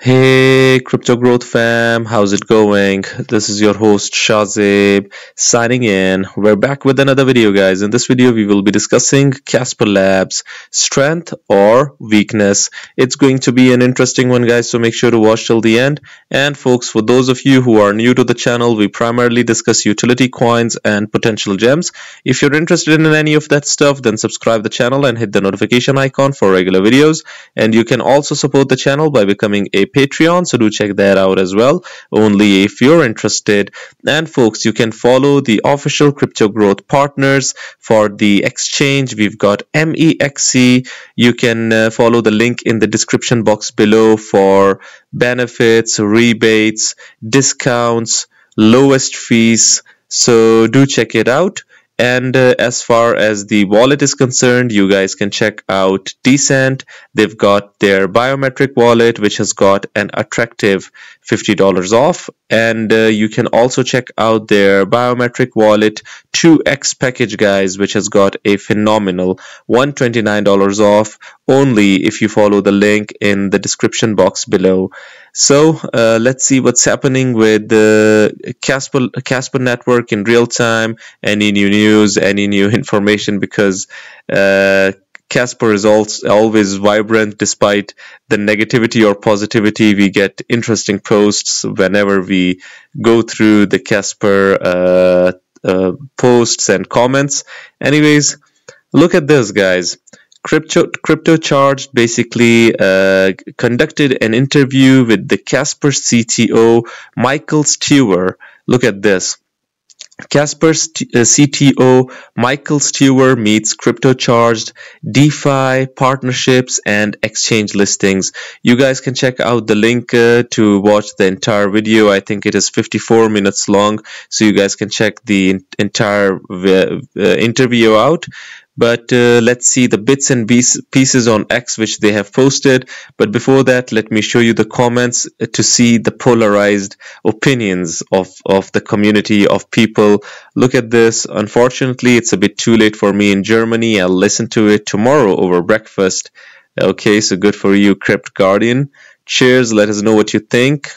Hey, Crypto Growth fam, how's it going? This is your host Shazib signing in. We're back with another video, guys. In this video, we will be discussing Casper Labs strength or weakness. It's going to be an interesting one, guys, so make sure to watch till the end. And folks, for those of you who are new to the channel, we primarily discuss utility coins and potential gems. If you're interested in any of that stuff, then subscribe the channel and hit the notification icon for regular videos. And you can also support the channel by becoming a Patreon, so do check that out as well, only if you're interested. And folks, you can follow the official Crypto Growth partners for the exchange. We've got MEXC. You can follow the link in the description box below for benefits, rebates, discounts, lowest fees, so do check it out. And as far as the wallet is concerned, you guys can check out Decent. They've got their biometric wallet, which has got an attractive $50 off. And you can also check out their biometric wallet 2x package, guys, which has got a phenomenal $129 off, only if you follow the link in the description box below. So let's see what's happening with the Casper Network in real time. Any new news, any new information, because Casper is always vibrant despite the negativity or positivity. We get interesting posts whenever we go through the Casper posts and comments. Anyways, look at this, guys. Crypto Charged basically conducted an interview with the Casper CTO, Michael Steuer. Look at this. Casper's CTO Michael Steuer meets Crypto Charged, DeFi partnerships and exchange listings. You guys can check out the link to watch the entire video. I think it is 54 minutes long, so you guys can check the entire interview out. But let's see the bits and pieces on X which they have posted. But before that, let me show you the comments to see the polarized opinions of the community of people. Look at this. Unfortunately, it's a bit too late for me in Germany. I'll listen to it tomorrow over breakfast. Okay, so good for you, Crypt Guardian. Cheers. Let us know what you think.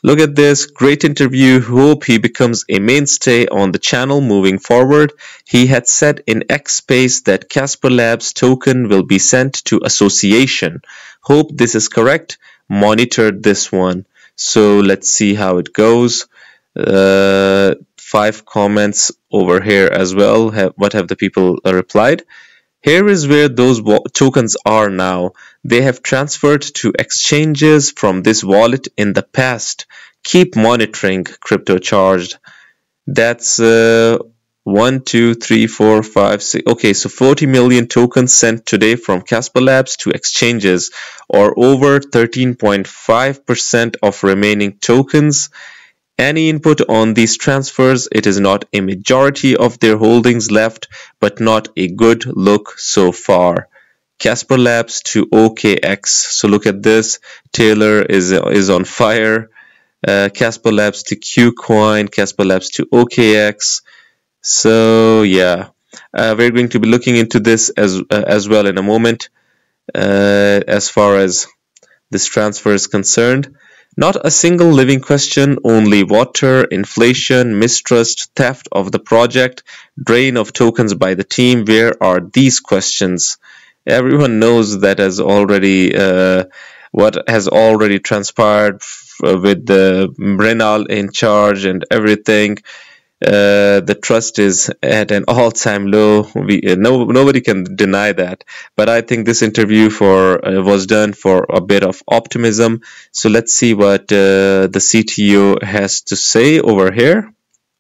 Look at this, great interview. Hope he becomes a mainstay on the channel moving forward. He had said in X Space that Casper Labs token will be sent to association. Hope this is correct. Monitored this one. So let's see how it goes. 5 comments over here as well. What have the people replied? Here is where those tokens are now. They have transferred to exchanges from this wallet in the past. Keep monitoring, Crypto Charged. That's 1, 2, 3, 4, 5, 6. Okay, so 40 million tokens sent today from Casper Labs to exchanges, or over 13.5% of remaining tokens. Any input on these transfers? It is not a majority of their holdings left, but not a good look so far. Casper Labs to OKX. So look at this. Taylor is on fire. Casper Labs to Qcoin. Casper Labs to OKX. So yeah, we're going to be looking into this as well in a moment. As far as this transfer is concerned. Not a single living question, only water, inflation, mistrust, theft of the project, drain of tokens by the team. Where are these questions? Everyone knows that as already what has already transpired with the Brenal in charge and everything. The trust is at an all-time low. Nobody can deny that. But I think this interview was done for a bit of optimism. So let's see what the CTO has to say over here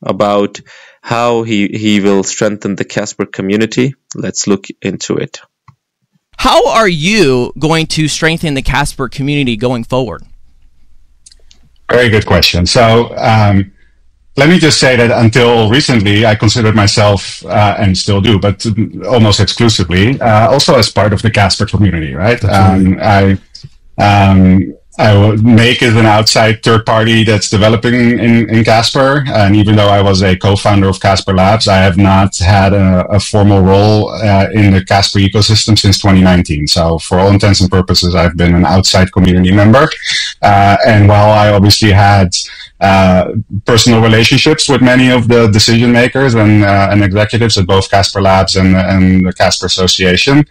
about how he will strengthen the Casper community. Let's look into it. How are you going to strengthen the Casper community going forward? Very good question. So let me just say that until recently, I considered myself, and still do, but almost exclusively, also as part of the Casper community, right? Make is an outside third party that's developing in Casper. And even though I was a co-founder of Casper Labs, I have not had a formal role in the Casper ecosystem since 2019. So for all intents and purposes, I've been an outside community member. And while I obviously had personal relationships with many of the decision makers and executives at both Casper Labs and the Casper Association,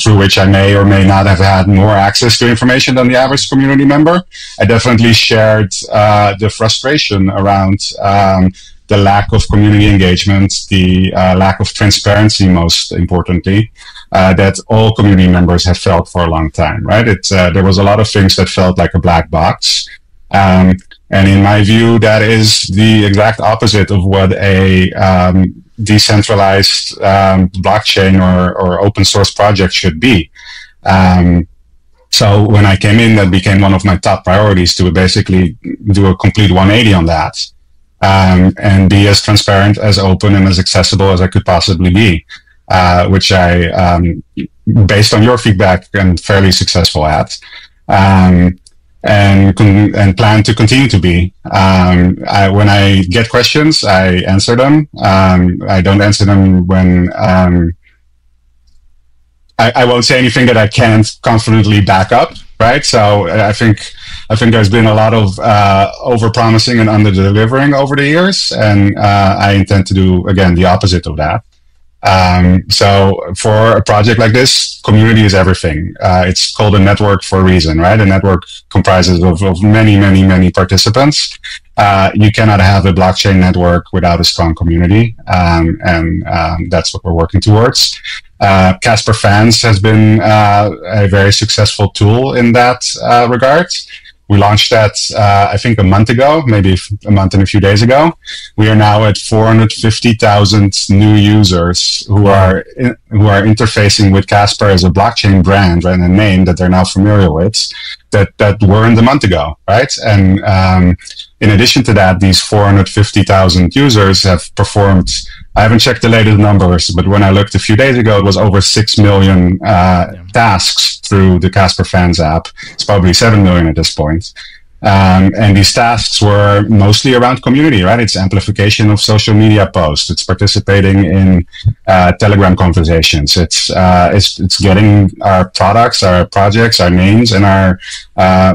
through which I may or may not have had more access to information than the average community member, I definitely shared the frustration around the lack of community engagement, the lack of transparency, most importantly, that all community members have felt for a long time, right? There was a lot of things that felt like a black box. And in my view, that is the exact opposite of what a decentralized blockchain or open source project should be. So when I came in, that became one of my top priorities to basically do a complete 180 on that, and be as transparent, as open, and as accessible as I could possibly be, which I, based on your feedback, am fairly successful at. And plan to continue to be. When I get questions, I answer them. I don't answer them when I won't say anything that I can't confidently back up, right? So I think there's been a lot of over-promising and under-delivering over the years, and I intend to do, again, the opposite of that. So for a project like this, community is everything. It's called a network for a reason, right? A network comprises of many participants. You cannot have a blockchain network without a strong community. And that's what we're working towards. Casper Fans has been a very successful tool in that regard. We launched that, I think, a month ago, maybe a month and a few days ago. We are now at 450,000 new users who are interfacing with Casper as a blockchain brand and a name that they're now familiar with that weren't a month ago, right? And in addition to that, these 450,000 users have performed. I haven't checked the latest numbers, but when I looked a few days ago, it was over 6 million tasks through the Casper Fans app. It's probably 7 million at this point. And these tasks were mostly around community, right? It's amplification of social media posts. It's participating in Telegram conversations. It's getting our products, our projects, our names, and our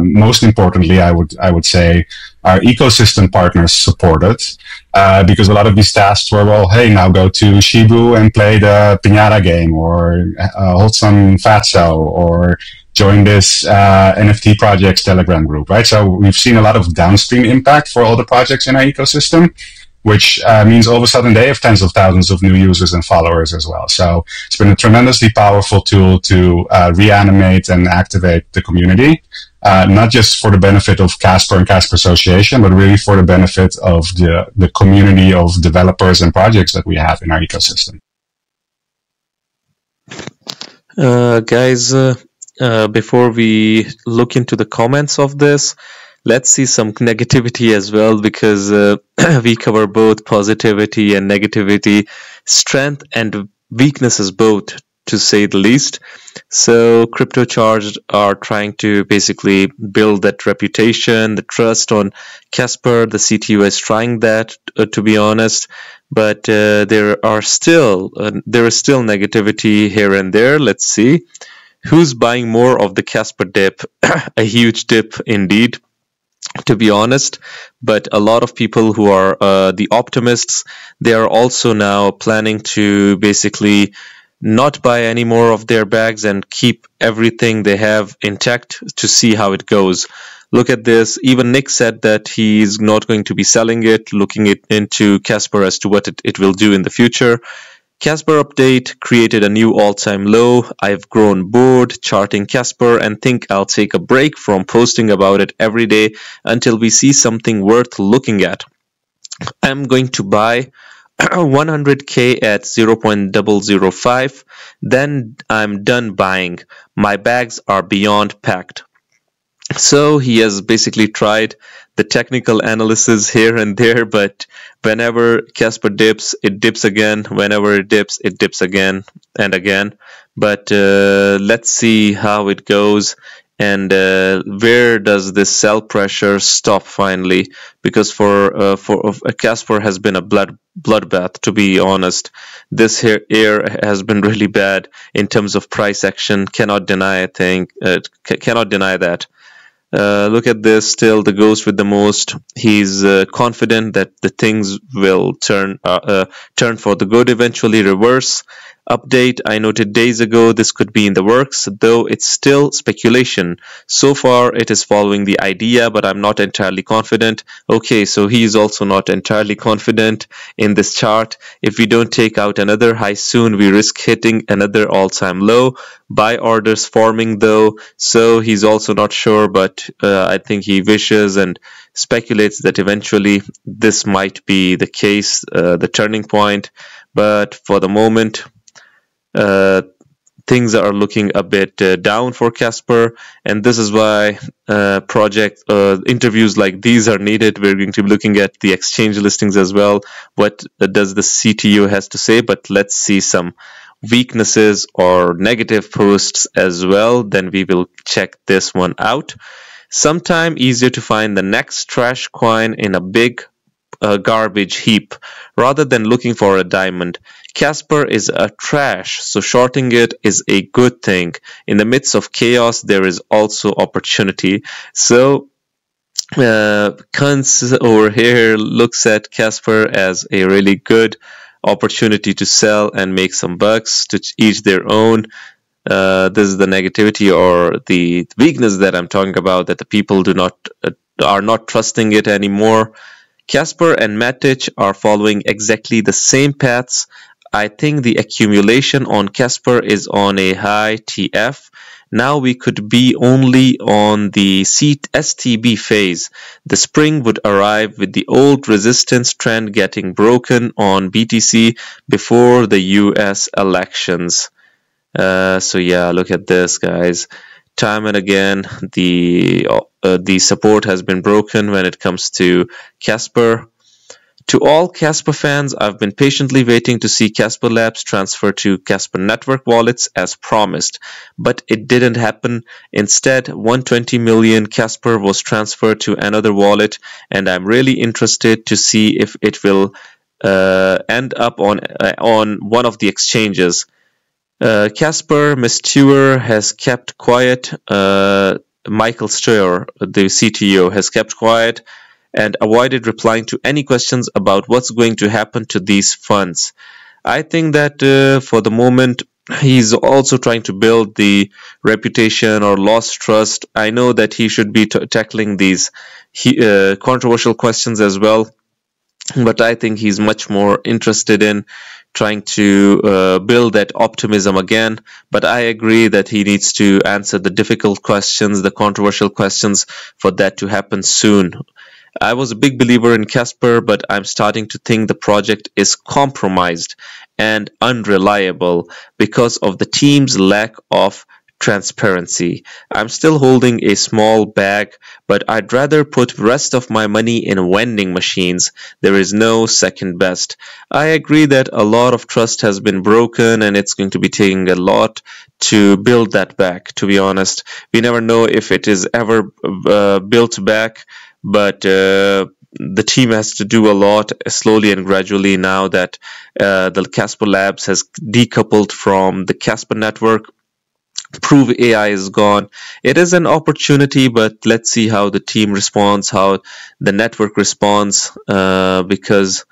most importantly, I would say, our ecosystem partners supported. Because a lot of these tasks were, well, hey, now go to Shibu and play the Pinata game, or hold some Fatso, or join this NFT projects Telegram group, right? So we've seen a lot of downstream impact for all the projects in our ecosystem, which means all of a sudden they have tens of thousands of new users and followers as well. So it's been a tremendously powerful tool to reanimate and activate the community. Not just for the benefit of Casper and Casper Association, but really for the benefit of the community of developers and projects that we have in our ecosystem. Guys, before we look into the comments of this, let's see some negativity as well, because we cover both positivity and negativity, strength and weaknesses both, to say the least. So CryptoCharged are trying to basically build that reputation, the trust on Casper. The CTO is trying that, to be honest, but there is still negativity here and there. Let's see who's buying more of the Casper dip. A huge dip indeed, to be honest. But a lot of people who are the optimists, they are also now planning to basically not buy any more of their bags and keep everything they have intact to see how it goes. Look at this. Even Nick said that he's not going to be selling it, looking into Casper as to what it will do in the future. Casper update created a new all-time low. I've grown bored charting Casper and think I'll take a break from posting about it every day until we see something worth looking at. I'm going to buy 100k at 0.005, then I'm done buying. My bags are beyond packed. So he has basically tried the technical analysis here and there, but whenever Casper dips, it dips again. Whenever it dips again and again. But let's see how it goes. and where does this sell pressure stop finally? Because for Casper has been a bloodbath, to be honest. This year has been really bad in terms of price action. Cannot deny, I think. Cannot deny that. Look at this. Still, the ghost with the most. He's confident that the things will turn for the good, eventually reverse. Update: I noted days ago this could be in the works, though it's still speculation. So far, it is following the idea, but I'm not entirely confident. Okay, so he is also not entirely confident in this chart. If we don't take out another high soon, we risk hitting another all-time low. Buy orders forming though, so he's also not sure, but I think he wishes and speculates that eventually this might be the case, the turning point. But for the moment, things are looking a bit down for Casper, and this is why project interviews like these are needed. We're going to be looking at the exchange listings as well. What does the CTO has to say? But let's see some weaknesses or negative posts as well. Then we will check this one out. Sometime easier to find the next trash coin in a big garbage heap rather than looking for a diamond. Casper is a trash, so shorting it is a good thing. In the midst of chaos, there is also opportunity. So Kunz over here looks at Casper as a really good opportunity to sell and make some bucks, to each their own. This is the negativity or the weakness that I'm talking about, that the people are not trusting it anymore. Casper and Matic are following exactly the same paths. I think the accumulation on Casper is on a high TF. Now we could be only on the STB phase. The spring would arrive with the old resistance trend getting broken on BTC before the US elections. So yeah, look at this, guys. Time and again, the support has been broken when it comes to Casper. To all Casper fans, I've been patiently waiting to see CasperLabs transfer to Casper Network wallets as promised, but it didn't happen. Instead, 120 million Casper was transferred to another wallet, and I'm really interested to see if it will end up on one of the exchanges. Casper Mistuer has kept quiet. Michael Steuer, the CTO, has kept quiet and avoided replying to any questions about what's going to happen to these funds. I think that for the moment, he's also trying to build the reputation or lost trust. I know that he should be tackling these controversial questions as well, but I think he's much more interested in trying to build that optimism again. But I agree that he needs to answer the difficult questions, the controversial questions, for that to happen soon. I was a big believer in Casper, but I'm starting to think the project is compromised and unreliable because of the team's lack of transparency. I'm still holding a small bag, but I'd rather put rest of my money in vending machines. There is no second best. I agree that a lot of trust has been broken, and it's going to be taking a lot to build that back. To be honest, we never know if it is ever built back, but the team has to do a lot slowly and gradually now that the Casper Labs has decoupled from the Casper network. Prove AI is gone. It is an opportunity, but let's see how the team responds, how the network responds, because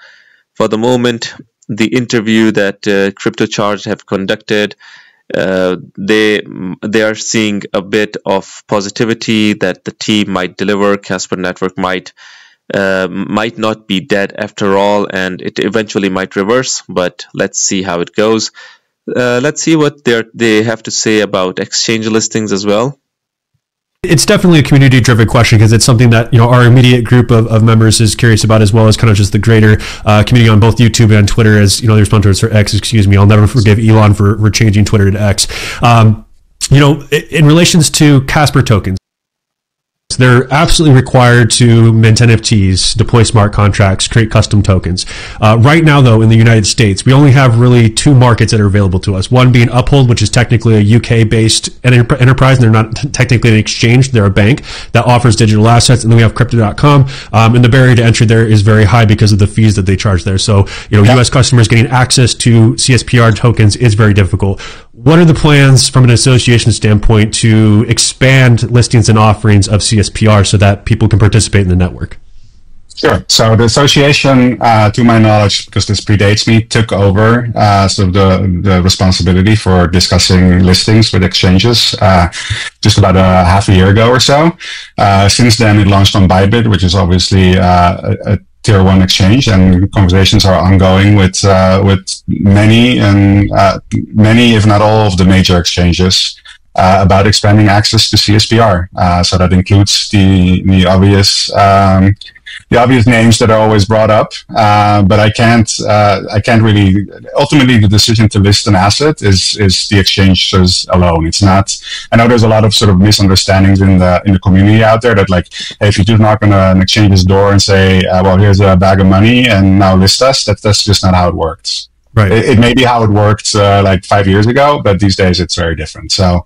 for the moment, the interview that CryptoCharge have conducted, they are seeing a bit of positivity that the team might deliver. Casper Network might not be dead after all, and it eventually might reverse, but let's see how it goes. Let's see what they have to say about exchange listings as well. It's definitely a community-driven question because it's something that our immediate group of members is curious about, as well as kind of just the greater community on both YouTube and Twitter. As the responders for X, excuse me, I'll never forgive Elon for changing Twitter to X. In relations to Casper tokens, they're absolutely required to mint NFTs, deploy smart contracts, create custom tokens. Right now, though, in the United States, we only have really two markets that are available to us. One being Uphold, which is technically a UK-based enterprise, and they're not technically an exchange. They're a bank that offers digital assets. And then we have crypto.com. And the barrier to entry there is very high because of the fees that they charge there. So, U.S. customers getting access to CSPR tokens is very difficult. What are the plans from an association standpoint to expand listings and offerings of CSPR so that people can participate in the network? Sure. So the association, to my knowledge, because this predates me, took over the responsibility for discussing listings with exchanges just about a half a year ago or so. Since then, it launched on Bybit, which is obviously a tier 1 exchange, and conversations are ongoing with many, if not all, of the major exchanges about expanding access to CSPR. So that includes the obvious names that are always brought up, but I can't really. Ultimately, the decision to list an asset is the exchanges alone. It's not. I know there's a lot of sort of misunderstandings in the community out there that, like, hey, if you just knock on an exchange's door and say, well, here's a bag of money and now list us, that's just not how it works. Right. It may be how it worked like 5 years ago, but these days it's very different. So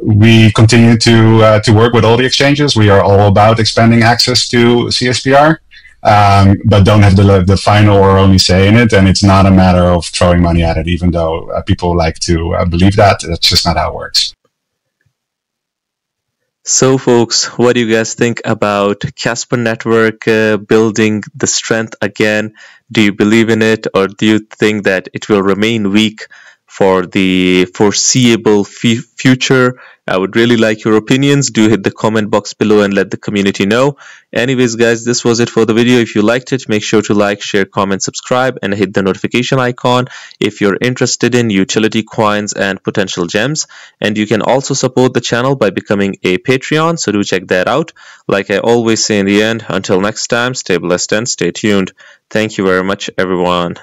we continue to work with all the exchanges. We are all about expanding access to CSPR, but don't have the final or only say in it. And it's not a matter of throwing money at it, even though people like to believe that. That's just not how it works. So folks, what do you guys think about Casper Network building the strength again? Do you believe in it, or do you think that it will remain weak for the foreseeable future? I would really like your opinions. Do hit the comment box below and let the community know. Anyways, guys, this was it for the video. If you liked it, make sure to like, share, comment, subscribe, and hit the notification icon if you're interested in utility coins and potential gems. And you can also support the channel by becoming a Patreon, so do check that out. Like I always say in the end, until next time, stay blessed and stay tuned. Thank you very much, everyone.